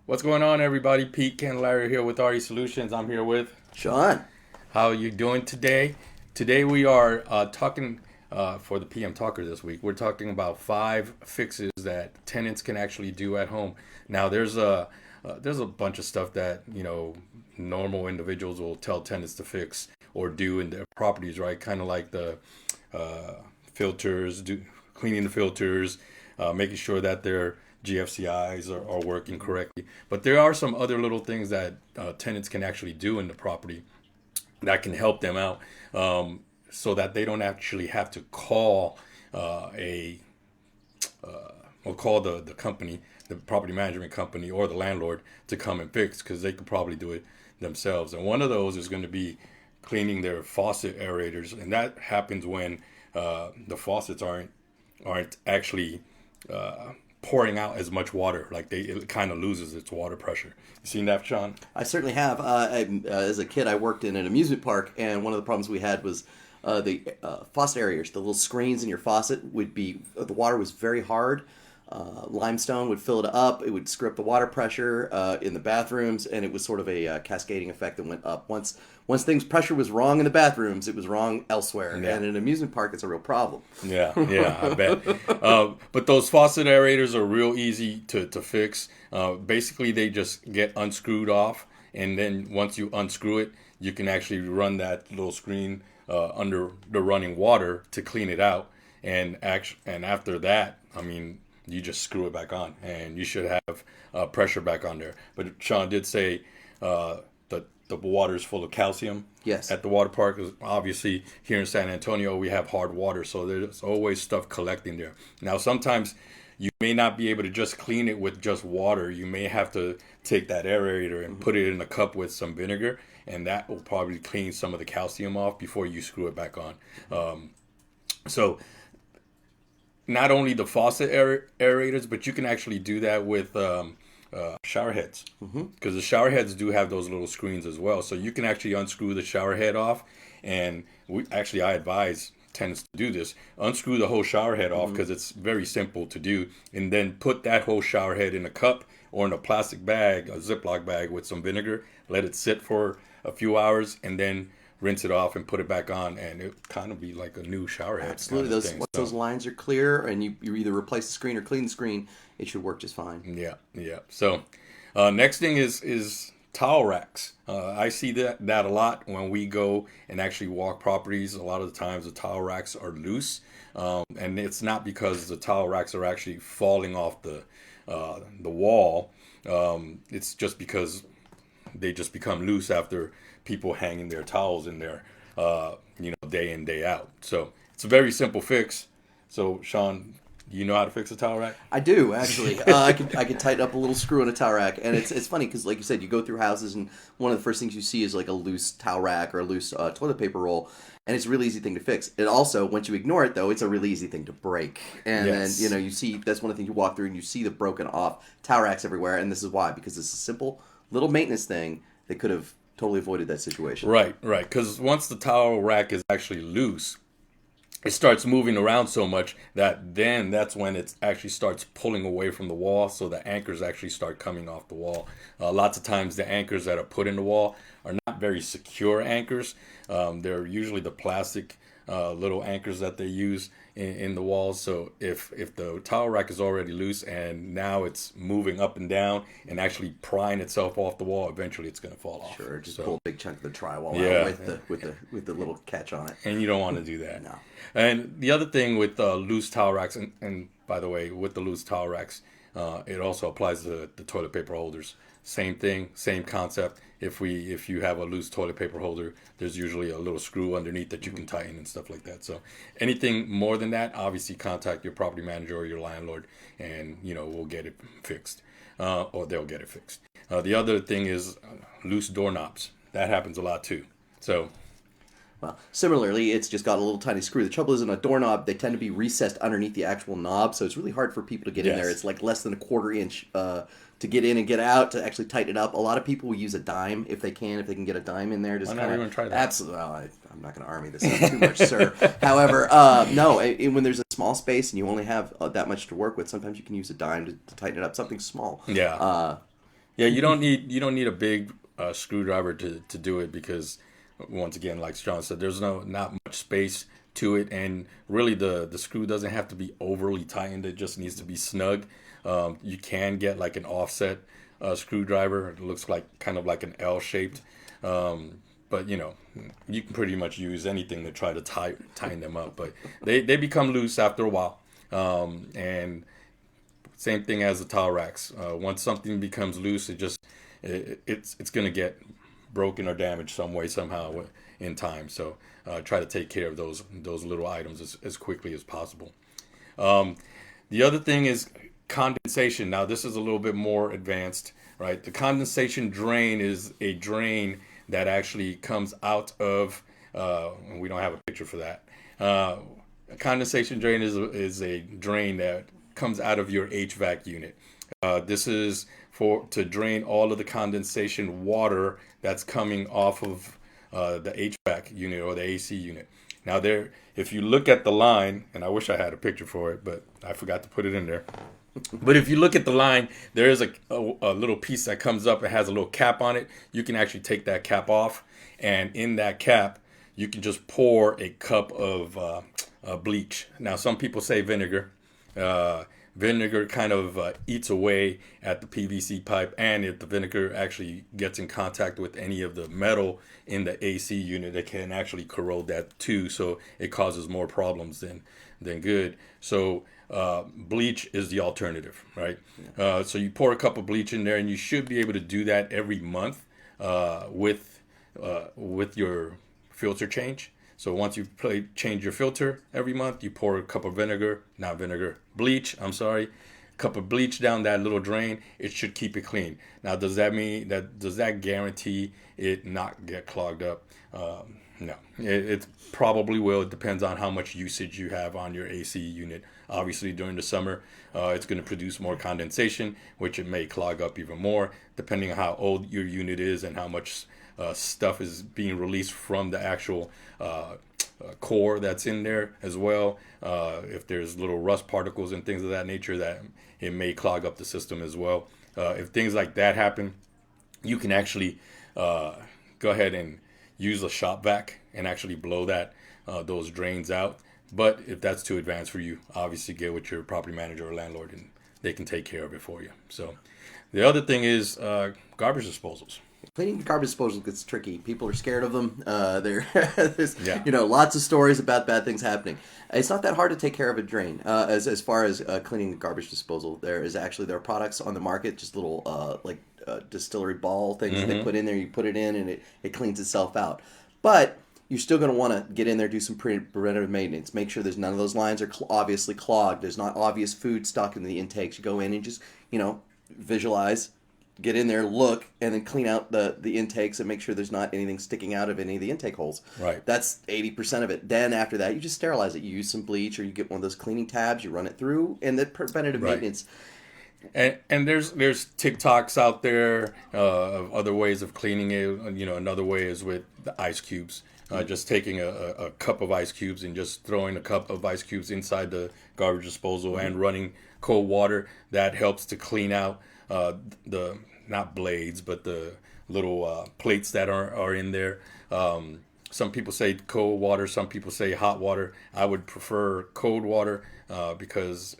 What's going on, everybody? Pete, Ken, and Larry here with RE Solutions. I'm here with Sean. how are you doing today? Today we are talking for the PM Talker this week. We're talking about 5 fixes that tenants can actually do at home. Now, there's a bunch of stuff that normal individuals will tell tenants to fix or do in their properties, right? Kind of like the filters, cleaning the filters, making sure that their GFCIs are working correctly. But there are some other little things that tenants can actually do in the property that can help them out, so that they don't actually have to call or call the company, the property management company or the landlord to come and fix, because they could probably do it themselves. And one of those is going to be cleaning their faucet aerators, and that happens when the faucets aren't actually pouring out as much water. Like it kind of loses its water pressure. You seen that, Sean? I certainly have. As a kid, I worked in an amusement park, and one of the problems we had was the faucet aerators. The little screens in your faucet would be, the water was very hard. Limestone would fill it up. It would screw up the water pressure in the bathrooms, and it was sort of a cascading effect that went up. Once things pressure was wrong in the bathrooms, it was wrong elsewhere. Yeah. And in an amusement park, it's a real problem. Yeah, I bet. But those faucet aerators are real easy to fix. Basically, they just get unscrewed off, and then once you unscrew it, you can actually run that little screen under the running water to clean it out. And after that, you just screw it back on, and you should have pressure back on there. But Sean did say that the water is full of calcium. Yes. At the water park, obviously here in San Antonio, we have hard water, so there's always stuff collecting there. Now, sometimes you may not be able to just clean it with just water. You may have to take that aerator and put it in a cup with some vinegar, and that will probably clean some of the calcium off before you screw it back on. So not only the faucet aerators, but you can actually do that with shower heads, because the shower heads do have those little screens as well. So you can actually unscrew the shower head off, and I advise tenants to do this. Unscrew the whole shower head off, because it's very simple to do, and then put that whole shower head in a cup or in a plastic bag, a Ziploc bag with some vinegar. Let it sit for a few hours, and then rinse it off and put it back on, and it kind of be like a new shower head. Absolutely. Once those lines are clear and you either replace the screen or clean the screen, it should work just fine. Yeah. So next thing is towel racks. I see that a lot when we go and actually walk properties. A lot of the times the towel racks are loose, and it's not because the towel racks are actually falling off the wall. It's just because they just become loose after people hanging their towels in there, day in, day out. So it's a very simple fix. So, Sean, do you know how to fix a towel rack? I do, actually. I can tighten up a little screw in a towel rack, and it's funny because, like you said, you go through houses, and one of the first things you see is like a loose towel rack or a loose toilet paper roll, and it's a really easy thing to fix. It also, once you ignore it, though, it's a really easy thing to break. And Yes. then, you see, that's one of the things you walk through, and you see the broken off towel racks everywhere, and this is why, because it's a simple little maintenance thing that could have totally avoided that situation. Right. Because once the towel rack is actually loose, it starts moving around so much that's when it actually starts pulling away from the wall, so the anchors actually start coming off the wall. Lots of times the anchors that are put in the wall are not very secure anchors. They're usually the plastic little anchors that they use in the walls. So if the towel rack is already loose and now it's moving up and down and actually prying itself off the wall, eventually it's going to fall off. Sure, just pull a big chunk of the drywall out with the little catch on it. And you don't want to do that. No. And the other thing with loose towel racks, and by the way, with the loose towel racks, it also applies to the toilet paper holders. Same thing, same concept. If you have a loose toilet paper holder, there's usually a little screw underneath that you can tighten and stuff like that. So anything more than that, obviously contact your property manager or your landlord, and we'll get it fixed, or they'll get it fixed. The other thing is loose doorknobs. That happens a lot too. So. Well, similarly, it's just got a little tiny screw. The trouble is, in a doorknob, they tend to be recessed underneath the actual knob, so it's really hard for people to get in there. It's like less than a quarter inch to get in and get out, to actually tighten it up. A lot of people will use a dime if they can get a dime in there. Why not even try that? Absolutely. Well, I'm not going to army this up too much, sir. However, when there's a small space and you only have that much to work with, sometimes you can use a dime to tighten it up, something small. Yeah. Yeah, you don't need a big screwdriver to do it because once again, like John said, there's not much space to it, and really the screw doesn't have to be overly tightened. It just needs to be snug. You can get like an offset screwdriver. It looks like kind of like an L shaped, but you can pretty much use anything to try to tighten them up. But they become loose after a while, and same thing as the towel racks. Once something becomes loose, it's gonna get broken or damaged some way somehow in time. So try to take care of those little items as quickly as possible. The other thing is condensation. Now this is a little bit more advanced, right? The condensation drain is a drain that actually comes out of. And we don't have a picture for that. A condensation drain is a drain that comes out of your HVAC unit. This is to drain all of the condensation water that's coming off of the HVAC unit or the AC unit. Now if you look at the line, and I wish I had a picture for it, but I forgot to put it in there. But if you look at the line, there is a little piece that comes up. It has a little cap on it. You can actually take that cap off, and in that cap, you can just pour a cup of bleach. Now, some people say vinegar. Vinegar kind of eats away at the PVC pipe, and if the vinegar actually gets in contact with any of the metal in the AC unit, it can actually corrode that too. So it causes more problems than good. So bleach is the alternative, right? So you pour a cup of bleach in there, and you should be able to do that every month with your filter change. So once you change your filter every month, you pour a cup of bleach, cup of bleach down that little drain. It should keep it clean. Now, does that guarantee it not get clogged up? No, it probably will. It depends on how much usage you have on your AC unit. Obviously, during the summer, it's going to produce more condensation, which it may clog up even more, depending on how old your unit is and how much stuff is being released from the actual core that's in there as well. If there's little rust particles and things of that nature, that it may clog up the system as well. If things like that happen, you can actually go ahead and use a shop vac and actually blow those drains out. But if that's too advanced for you, obviously get with your property manager or landlord and they can take care of it for you. So the other thing is garbage disposals. Cleaning garbage disposal gets tricky. People are scared of them. There's lots of stories about bad things happening. It's not that hard to take care of a drain. As far as cleaning garbage disposal, there are products on the market, just little distillery ball things that they put in there. You put it in and it cleans itself out. But you're still going to want to get in there, do some preventative maintenance. Make sure there's none of those lines are obviously clogged. There's not obvious food stuck in the intakes. You go in and just visualize. Get in there, look, and then clean out the intakes and make sure there's not anything sticking out of any of the intake holes. Right. That's 80% of it. Then after that, you just sterilize it. You use some bleach or you get one of those cleaning tabs, you run it through, and the preventative maintenance. And there's TikToks out there of other ways of cleaning it. Another way is with the ice cubes. Just taking a cup of ice cubes and just throwing a cup of ice cubes inside the garbage disposal and running cold water. That helps to clean out the not blades, but the little plates that are in there. Some people say cold water, some people say hot water. I would prefer cold water because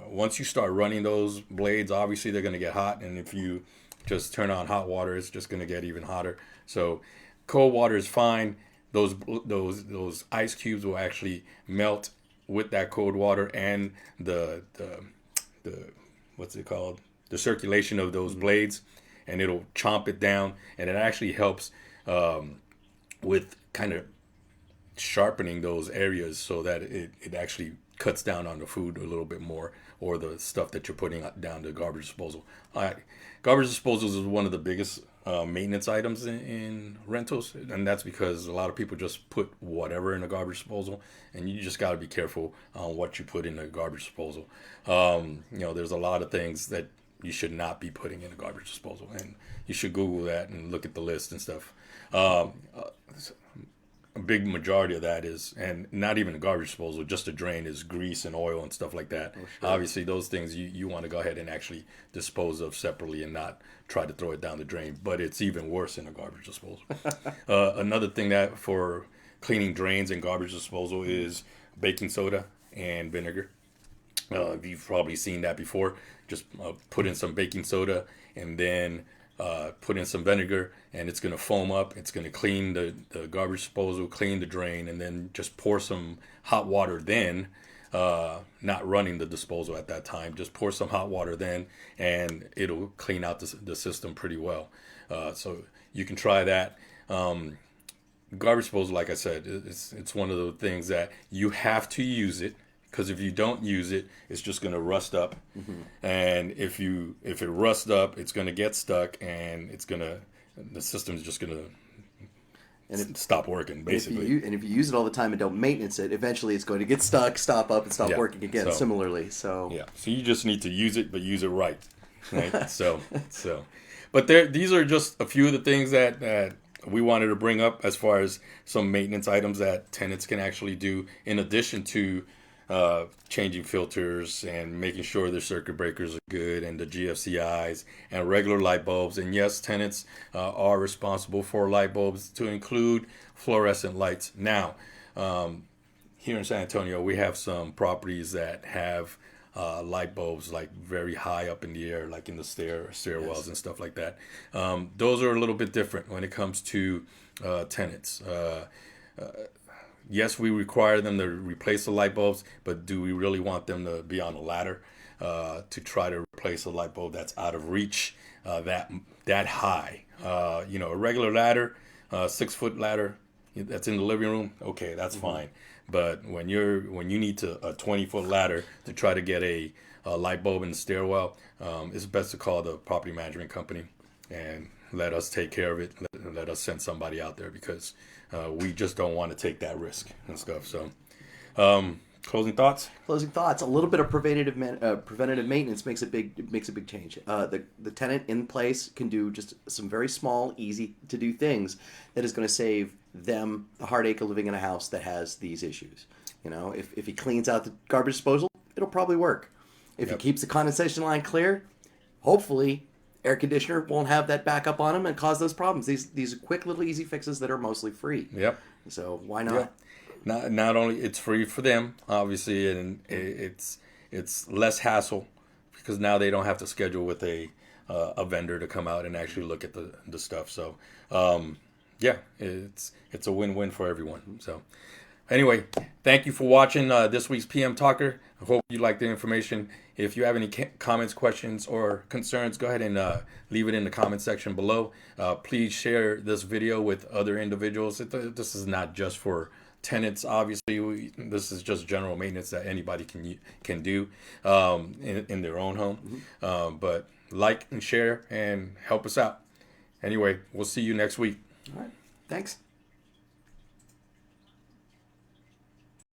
once you start running those blades, obviously they're going to get hot, and if you just turn on hot water, it's just going to get even hotter. So cold water is fine. Those ice cubes will actually melt with that cold water and the what's it called? The circulation of those blades, and it'll chomp it down, and it actually helps with kind of sharpening those areas so that it actually cuts down on the food a little bit more, or the stuff that you're putting down the garbage disposal. Garbage disposals is one of the biggest maintenance items in rentals, and that's because a lot of people just put whatever in the garbage disposal, and you just got to be careful on what you put in the garbage disposal. There's a lot of things that you should not be putting in a garbage disposal, and you should Google that and look at the list and stuff. a big majority of that is, and not even a garbage disposal, just a drain, is grease and oil and stuff like that. Oh, sure. Obviously, those things you want to go ahead and actually dispose of separately and not try to throw it down the drain. But it's even worse in a garbage disposal. Another thing that for cleaning drains and garbage disposal is baking soda and vinegar. You've probably seen that before. Just put in some baking soda and then put in some vinegar, and it's going to foam up. It's going to clean the garbage disposal, clean the drain, and then just pour some hot water then, not running the disposal at that time. Just pour some hot water then, and it'll clean out the system pretty well. So you can try that. Garbage disposal, like I said, it's one of the things that you have to use it. Because if you don't use it, it's just going to rust up, and if it rusts up, it's going to get stuck, and the system's just going to stop working basically. And if you use it all the time and don't maintenance it, eventually it's going to get stuck, stop up, and stop working again. Similarly, so you just need to use it, but use it right. so, but these are just a few of the things that we wanted to bring up as far as some maintenance items that tenants can actually do in addition to changing filters and making sure their circuit breakers are good and the GFCIs and regular light bulbs. And yes, tenants are responsible for light bulbs to include fluorescent lights. Now, here in San Antonio, we have some properties that have light bulbs like very high up in the air, like in the stairwells and stuff like that. Those are a little bit different when it comes to tenants. Yes, we require them to replace the light bulbs, but do we really want them to be on a ladder to try to replace a light bulb that's out of reach that high? A regular ladder, 6-foot ladder that's in the living room, okay, that's fine. But when you need a 20-foot ladder to try to get a light bulb in the stairwell, it's best to call the property management company and let us take care of it. Let us send somebody out there because we just don't want to take that risk and stuff. So, closing thoughts. Closing thoughts. A little bit of preventative maintenance makes a big change. The tenant in place can do just some very small, easy to do things that is going to save them the heartache of living in a house that has these issues. If he cleans out the garbage disposal, it'll probably work. If he keeps the condensation line clear, hopefully air conditioner won't have that back up on them and cause those problems. These are quick little easy fixes that are mostly free. Yep. So why not? Yeah. Not only it's free for them, obviously, and it's less hassle because now they don't have to schedule with a vendor to come out and actually look at the stuff. So it's a win-win for everyone. So anyway, thank you for watching this week's PM Talker. I hope you liked the information. If you have any comments, questions, or concerns, go ahead and leave it in the comment section below. Please share this video with other individuals. This is not just for tenants, obviously. This is just general maintenance that anybody can do in their own home. But like and share and help us out. Anyway, we'll see you next week. All right. Thanks.